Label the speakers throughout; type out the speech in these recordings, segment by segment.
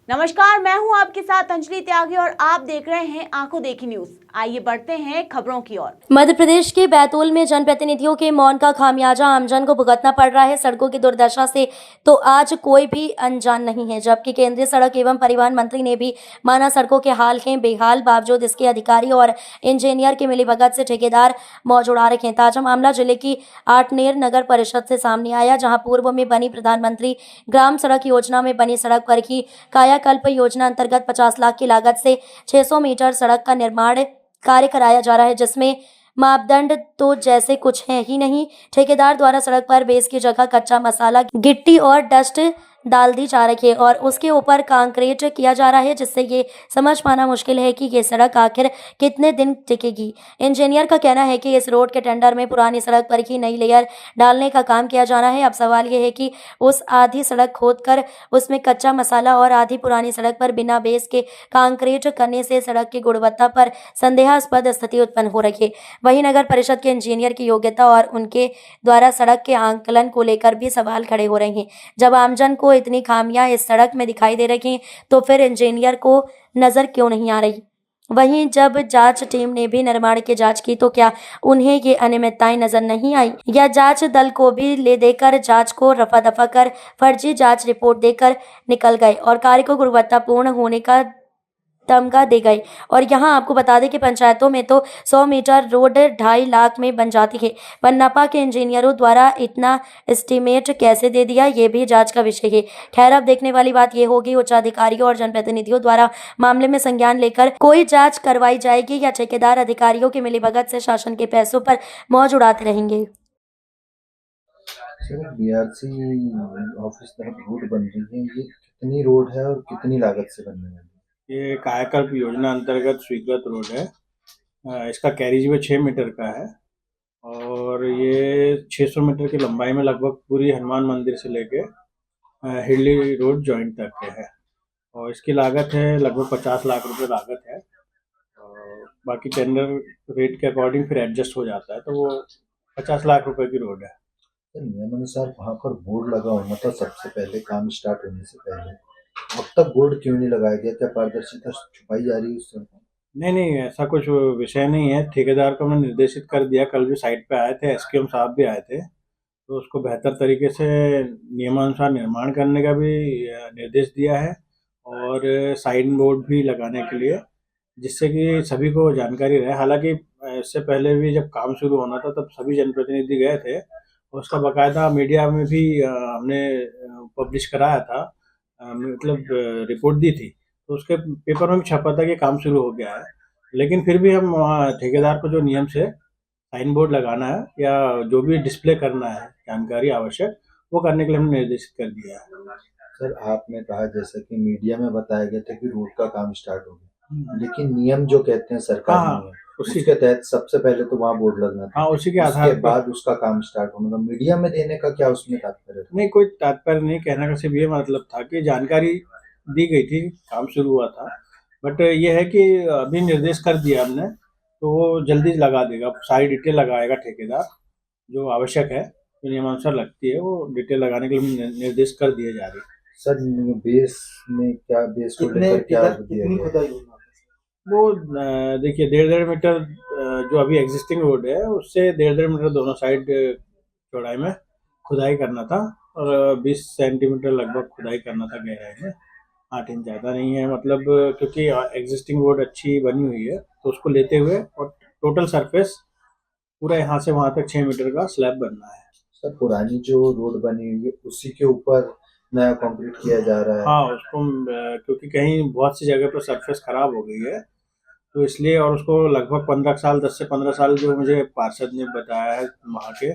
Speaker 1: नमस्कार, मैं हूं आपके साथ अंजलि त्यागी और आप देख रहे हैं आंखों देखी न्यूज। आइए बढ़ते हैं खबरों की ओर।
Speaker 2: मध्य प्रदेश के बैतूल में जनप्रतिनिधियों के मौन का खामियाजा आमजन को भुगतना पड़ रहा है। सड़कों की दुर्दशा से तो आज कोई भी अनजान नहीं है, जबकि केंद्रीय सड़क एवं परिवहन मंत्री ने भी माना सड़कों के हाल हैं बेहाल। बावजूद इसके अधिकारी और इंजीनियर की मिलीभगत से ठेकेदार मौज उड़ा रखे हैं। ताजा मामला जिले की आटनेर नगर परिषद से सामने आया, जहां पूर्व में बनी प्रधानमंत्री ग्राम सड़क योजना में बनी सड़क पर की कायाकल्प योजना अंतर्गत 50 लाख की लागत से 600 मीटर सड़क का निर्माण कार्य कराया जा रहा है, जिसमें मापदंड तो जैसे कुछ है ही नहीं। ठेकेदार द्वारा सड़क पर बेस की जगह कच्चा मसाला, गिट्टी और डस्ट डाल दी जा रही है और उसके ऊपर कंक्रीट किया जा रहा है, जिससे ये समझ पाना मुश्किल है कि ये सड़क आखिर कितने दिन टिकेगी। इंजीनियर का कहना है कि इस रोड के टेंडर में पुरानी सड़क पर ही नई लेयर डालने का काम किया जाना है। अब सवाल ये है कि उस आधी सड़क खोदकर उसमें कच्चा मसाला और आधी पुरानी सड़क पर बिना बेस के कंक्रीट करने से सड़क की गुणवत्ता पर संदेहास्पद स्थिति उत्पन्न हो रही है। वहीं नगर परिषद के इंजीनियर की योग्यता और उनके द्वारा सड़क के आंकलन को लेकर भी सवाल खड़े हो रहे हैं। जब आमजन को इतनी खामियां इस सड़क में दिखाई दे रही हैं, तो फिर इंजीनियर को नजर क्यों नहीं आ रही? वहीं जब जांच टीम ने भी निर्माण की जांच की, तो क्या उन्हें ये अनियमितताएं नजर नहीं आई, या जांच दल को भी ले देकर जांच को रफा दफा कर फर्जी जांच रिपोर्ट देकर निकल गए और कार्य को गुणवत्तापूर्ण होने का तमगा दे गए? और यहाँ आपको बता दें कि पंचायतों में तो 100 मीटर रोड 2.5 लाख में बन जाती है, पर नपा के इंजीनियरों द्वारा इतना एस्टीमेट कैसे दे दिया, ये भी जांच का विषय है। खैर, अब देखने वाली बात ये होगी उच्च अधिकारियों और जनप्रतिनिधियों द्वारा मामले में संज्ञान लेकर कोई जांच करवाई जाएगी, या ठेकेदार अधिकारियों की मिलीभगत से शासन के पैसों पर मौज उड़ाते रहेंगे।
Speaker 3: सर, बीआरसी ऑफिस तरफ रोड बन रही है। ये कितनी रोड है और कितनी लागत से बनने वाली
Speaker 4: ये कायाकल्प योजना अंतर्गत स्वीकृत रोड है। इसका कैरिज वे 6 मीटर का है और ये 600 मीटर की लंबाई में लगभग पूरी हनुमान मंदिर से लेके हिरली रोड जॉइंट तक के है और इसकी लागत है लगभग 50 लाख रुपए लागत है। और बाकी टेंडर रेट के अकॉर्डिंग फिर एडजस्ट हो जाता है, तो वो 50 लाख रुपए की रोड है।
Speaker 3: है? नियमानुसार वहाँ पर बोर्ड लगा होना था सबसे पहले, काम स्टार्ट होने से पहले। अब तक बोर्ड क्यों नहीं लगाया गया? क्या पारदर्शिता छुपाई जा रही है उस तरफ?
Speaker 4: नहीं, ऐसा कुछ विषय नहीं है। ठेकेदार को हमने निर्देशित कर दिया, कल भी साइट पे आए थे, एसकेएम साहब भी आए थे, तो उसको बेहतर तरीके से नियमानुसार निर्माण करने का भी निर्देश दिया है और साइन बोर्ड भी लगाने के लिए, जिससे कि सभी को जानकारी रहे। हालांकि इससे पहले भी जब काम शुरू होना था तब सभी जनप्रतिनिधि गए थे और उसका बाकायदा मीडिया में भी हमने पब्लिश कराया था, मतलब रिपोर्ट दी थी, तो उसके पेपर में भी छपा था कि काम शुरू हो गया है। लेकिन फिर भी हम वहाँ ठेकेदार को जो नियम से साइन बोर्ड लगाना है या जो भी डिस्प्ले करना है जानकारी आवश्यक, वो करने के लिए हमने निर्देशित कर दिया है।
Speaker 3: सर, आपने कहा जैसा कि मीडिया में बताया गया था कि रोड का काम स्टार्ट हो गया, लेकिन नियम जो कहते हैं सरकारी
Speaker 4: हाँ,
Speaker 3: नियम, उसके तहत सबसे पहले तो वहाँ बोर्ड लगना था।
Speaker 4: हाँ, उसी के
Speaker 3: उसके
Speaker 4: आधार पर।
Speaker 3: बाद उसका काम स्टार्ट होना था। मीडिया में देने का क्या उसमें तात्पर्य था?
Speaker 4: नहीं, कोई तात्पर्य नहीं, कहने का सिर्फ ये मतलब था कि जानकारी दी गई थी, काम शुरू हुआ था, बट ये है कि अभी निर्देश कर दिया हमने, तो वो जल्दी लगा देगा, सारी डिटेल लगाएगा ठेकेदार, जो आवश्यक है, जो नियमानुसार लगती है, वो डिटेल लगाने के लिए निर्देश कर दिए जा रहे हैं।
Speaker 3: सर, बेस में क्या, बेस को लेकर क्या दिया गया है?
Speaker 4: वो देखिए 1.5 मीटर जो अभी एग्जिस्टिंग रोड है उससे 1.5 मीटर दोनों साइड चौड़ाई में खुदाई करना था और 20 सेंटीमीटर लगभग खुदाई करना था गहराई में, 8 इंच ज़्यादा नहीं है। मतलब क्योंकि एग्जिस्टिंग रोड अच्छी बनी हुई है तो उसको लेते हुए और टोटल सरफेस पूरा यहाँ से वहाँ तक 6 मीटर का स्लैब बनना है।
Speaker 3: सर, पुरानी जो रोड बनी हुई है उसी के ऊपर नया कंक्रीट किया जा रहा है।
Speaker 4: हाँ, उसको क्योंकि कहीं बहुत सी जगह पर सरफेस खराब हो गई है, तो इसलिए, और उसको लगभग 15 साल, 10 से 15 साल जो मुझे पार्षद ने बताया है, वहाँ के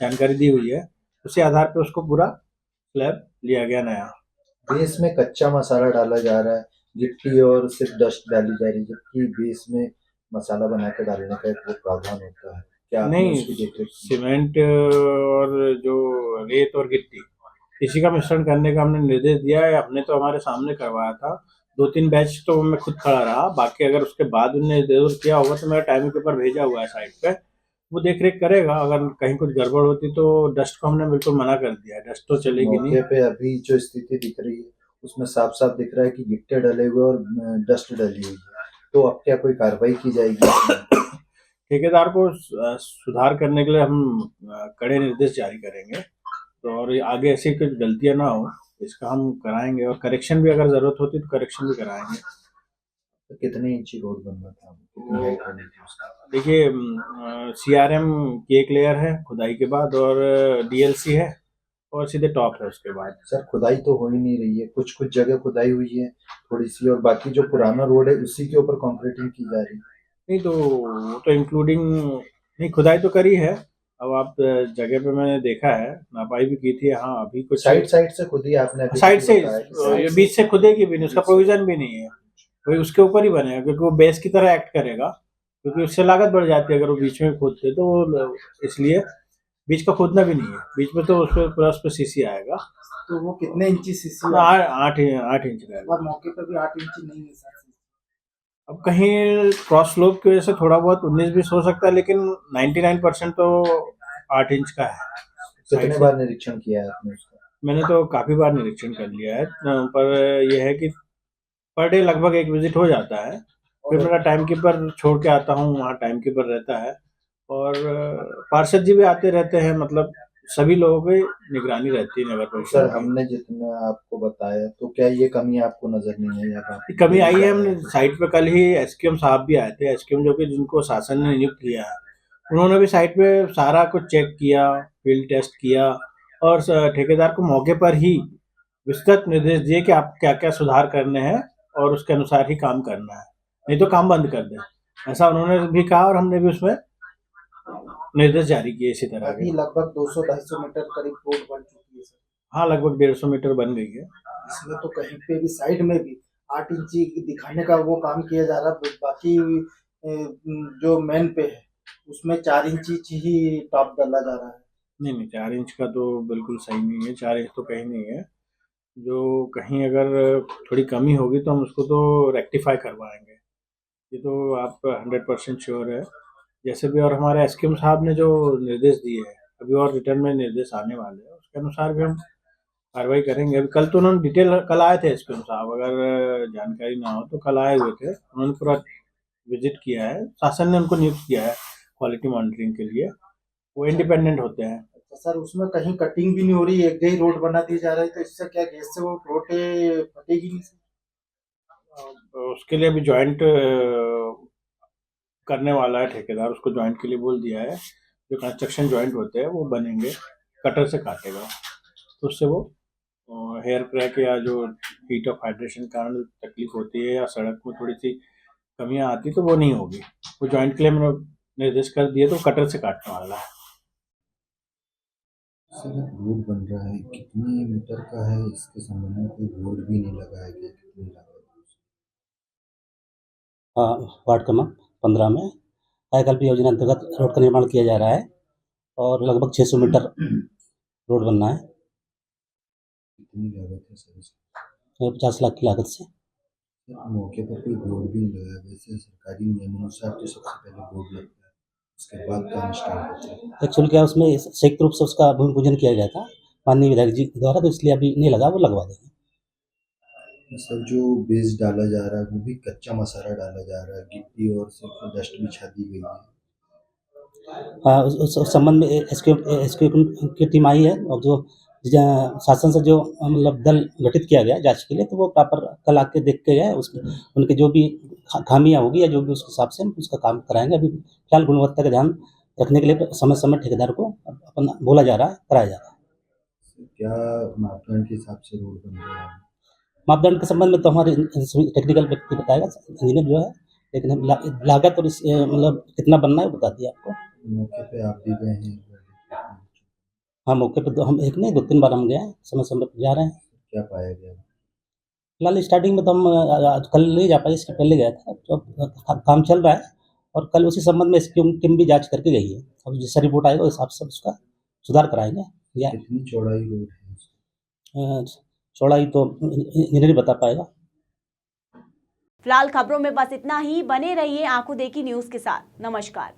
Speaker 4: जानकारी दी हुई है, उसी आधार पे उसको पूरा स्लैब लिया गया नया।
Speaker 3: बेस में कच्चा मसाला डाला जा रहा है, गिट्टी और सिर्फ डस्ट डाली जा रही है, जबकि बेस में मसाला बना के डालने का एक वो प्रावधान होता है। क्या आपने
Speaker 4: नहीं,
Speaker 3: उसकी देखरेख की?
Speaker 4: सीमेंट और जो रेत और गिट्टी, इसी का मिश्रण करने का हमने निर्देश दिया है। हमने तो हमारे सामने करवाया था, 2-3 बैच तो मैं खुद खड़ा रहा, बाकी अगर उसके बाद उन्होंने जरूर किया होगा तो मेरा टाइमिंग पेपर भेजा हुआ है साइट पे, वो देख रेख करेगा। अगर कहीं कुछ गड़बड़ होती तो डस्ट को हमने बिल्कुल मना कर दिया है, डस्ट तो चलेगी नहीं।
Speaker 3: मौके पे अभी जो स्थिति दिख रही है उसमें साफ साफ दिख रहा है कि गिट्टे डले हुए और डस्ट डली हुई है। तो अब क्या कोई कार्रवाई की जाएगी इसमें?
Speaker 4: ठेकेदार को सुधार करने के लिए हम कड़े निर्देश जारी करेंगे, तो और आगे ऐसी कुछ गलतियां ना हो इसका हम कराएंगे, और करेक्शन भी अगर जरूरत होती तो करेक्शन भी कराएंगे।
Speaker 3: तो कितने इंची रोड बनना था, कितनी हाइट होनी थी उसका?
Speaker 4: देखिए, CRM की एक लेयर है खुदाई के बाद, और DLC है, और सीधे टॉप है उसके बाद।
Speaker 3: सर खुदाई तो हो ही नहीं रही है, कुछ कुछ जगह खुदाई हुई है थोड़ी सी, और बाकी जो पुराना रोड है उसी के ऊपर कंक्रीटिंग की जा रही है।
Speaker 4: नहीं तो वो तो इंक्लूडिंग, नहीं खुदाई तो करी है। अब आप जगह पे मैंने देखा है, नापाई भी की थी। हाँ अभी कुछ
Speaker 3: साइड से खुदी आपने अभी
Speaker 4: साइड से,
Speaker 3: बताया कि साइड
Speaker 4: ये बीच से खुदेगी भी नहीं, उसका प्रोविजन भी नहीं है, वही उसके ऊपर ही बनेगा, क्योंकि वो बेस की तरह एक्ट करेगा, क्योंकि उससे लागत बढ़ जाती है अगर वो बीच में खोदते तो इसलिए बीच का खोदना भी नहीं है, बीच में तो उस पर पूरा उस पर सीसी आएगा।
Speaker 5: तो वो कितने इंची सीसी
Speaker 4: तो 8 इंच रहेगा।
Speaker 5: और मौके पे भी 8 इंची नहीं है सर।
Speaker 4: अब कहीं क्रॉस स्लोप की वजह से थोड़ा बहुत 19-20 हो सकता है, लेकिन 99% तो 8 इंच का है।
Speaker 3: कितने बार निरीक्षण किया है आपने उसका?
Speaker 4: मैंने तो काफी बार निरीक्षण कर लिया है, पर यह है कि पर डे लगभग एक विजिट हो जाता है। फिर मेरा टाइम कीपर छोड़ के आता हूँ, वहाँ टाइम कीपर रहता है, और पार्षद जी भी आते रहते हैं, मतलब सभी लोगों की निगरानी रहती है नगर परिषद
Speaker 3: सर
Speaker 4: की।
Speaker 3: हमने जितना आपको बताया, तो क्या ये कमी आपको नजर नहीं आई? अब आप
Speaker 4: कमी आई है, हमने साइट पे कल ही SQM साहब भी आए थे, SQM जो कि जिनको शासन ने नियुक्त किया है, उन्होंने भी साइट पे सारा कुछ चेक किया, फील्ड टेस्ट किया, और ठेकेदार को मौके पर ही विस्तृत निर्देश दिए कि आप क्या क्या सुधार करने हैं और उसके अनुसार ही काम करना है, नहीं तो काम बंद कर दें, ऐसा उन्होंने भी कहा, और हमने भी उसमें निर्देश जारी किए इसी तरह
Speaker 5: अभी
Speaker 4: के।
Speaker 5: लगभग 200-250 मीटर करीब रोड बन चुकी है सर।
Speaker 4: हाँ लगभग 150 मीटर बन गई है।
Speaker 5: इसमें तो कहीं पे भी साइड में भी 8 इंची दिखाने का वो काम किया जा रहा है, बाकी जो मेन पे है उसमें 4 इंची ही टॉप डाला जा रहा है।
Speaker 4: नहीं 4 इंच का तो बिल्कुल सही नहीं है, 4 इंच तो कहीं नहीं है, जो कहीं अगर थोड़ी कमी होगी तो हम उसको तो रेक्टिफाई करवाएंगे, ये तो आप 100% श्योर है। जैसे भी, और हमारे SQM साहब ने जो निर्देश दिए हैं, अभी और रिटर्न में निर्देश आने वाले हैं, उसके अनुसार भी हम कार्रवाई करेंगे। अभी कल तो उन्होंने डिटेल, कल आए थे SQM साहब, अगर जानकारी ना हो तो कल आए हुए थे, उन्होंने पूरा विजिट किया है, शासन ने उनको नियुक्त किया है क्वालिटी मॉनिटरिंग के लिए, वो इंडिपेंडेंट होते हैं।
Speaker 5: तो सर उसमें कहीं कटिंग भी नहीं हो रही, एक ही रोड बना दी जा रहा है, तो इससे क्या गैस से वो रोटे फटेगी नहीं सर?
Speaker 4: तो उसके लिए अभी ज्वाइंट करने वाला है ठेकेदार, उसको ज्वाइंट के लिए बोल दिया है, जो कंस्ट्रक्शन ज्वाइंट होते हैं वो बनेंगे, कटर से काटेगा, तो उससे वो हेयर क्रैक या जो हीट ऑफ हाइड्रेशन के कारण तकलीफ होती है, या सड़क में थोड़ी सी कमियां आती तो वो नहीं होगी, वो ज्वाइंट के लिए मैंने निर्देश कर दिए, तो कटर से काटने वाला है।
Speaker 3: सर रोड बन रहा है, कितनी मीटर का है, इसके संबंध में कोई बोर्ड भी नहीं लगाया गया, कितनी लागत है उसकी?
Speaker 6: वार्ड क्रमांक 15 में कायाकल्प योजना अंतर्गत रोड का निर्माण किया जा रहा है, और लगभग 600 मीटर रोड बनना है,
Speaker 3: कितनी लागत है सर इसकी?
Speaker 6: 50 लाख की लागत से।
Speaker 3: सर मौके पर कोई बोर्ड भी नहीं लगाया, वैसे सरकारी नियमानुसार तो सबसे पहले बोर्ड लगता है, उसके बाद का अनुष्ठान होता है।
Speaker 6: एक्चुअली क्या उसमें संयुक्त रूप से उसका भूमि पूजन किया गया था माननीय विधायक जी द्वारा, तो इसलिए अभी नहीं लगा, वो लगवा देंगे।
Speaker 3: सर जो बेस डाला जा रहा है वो भी कच्चा मसाला डाला जा रहा है, गिट्टी और सिर्फ डस्ट बिछा दी गई है।
Speaker 6: उस संबंध में SQM की टीम आई है, और जो शासन से जो मतलब दल गठित किया गया जांच के लिए, तो वो प्रॉपर कल आके देख के गए, उसमें उनके जो भी खामियां होगी या जो भी उसके हिसाब से हम उसका काम कराएंगे। अभी फिलहाल गुणवत्ता का ध्यान रखने के लिए समय समय ठेकेदार को अपना बोला जा रहा है, कराया जा रहा है।
Speaker 3: क्या मापदंड के हिसाब से रोड बन रहा है?
Speaker 6: मापदंड के संबंध में तो हमारे टेक्निकल व्यक्ति बताएगा, इंजीनियर जो है, लेकिन हम लागत और मतलब कितना बनना है बता दिया आपको।
Speaker 3: मौके पे आप भी गए हैं?
Speaker 6: हाँ मौके पर तो हम एक नहीं 2-3 बार हम गए हैं, समय समय पर जा रहे हैं।
Speaker 3: क्या पाया गया?
Speaker 6: फिलहाल स्टार्टिंग में तो हम कल नहीं जा पाए, इसके पहले गया था, तो काम चल रहा है, और कल उसी संबंध में SQM टीम भी जांच करके गई है। अब जैसा रिपोर्ट आएगा उस हिसाब से उसका सुधार कराएंगे। या
Speaker 3: कितनी चौड़ाई रोड है?
Speaker 6: चौड़ाई तो इंजीनियर बता पाएगा।
Speaker 1: फिलहाल खबरों में बस इतना ही, बने रहिए आंखों देखी न्यूज के साथ। नमस्कार।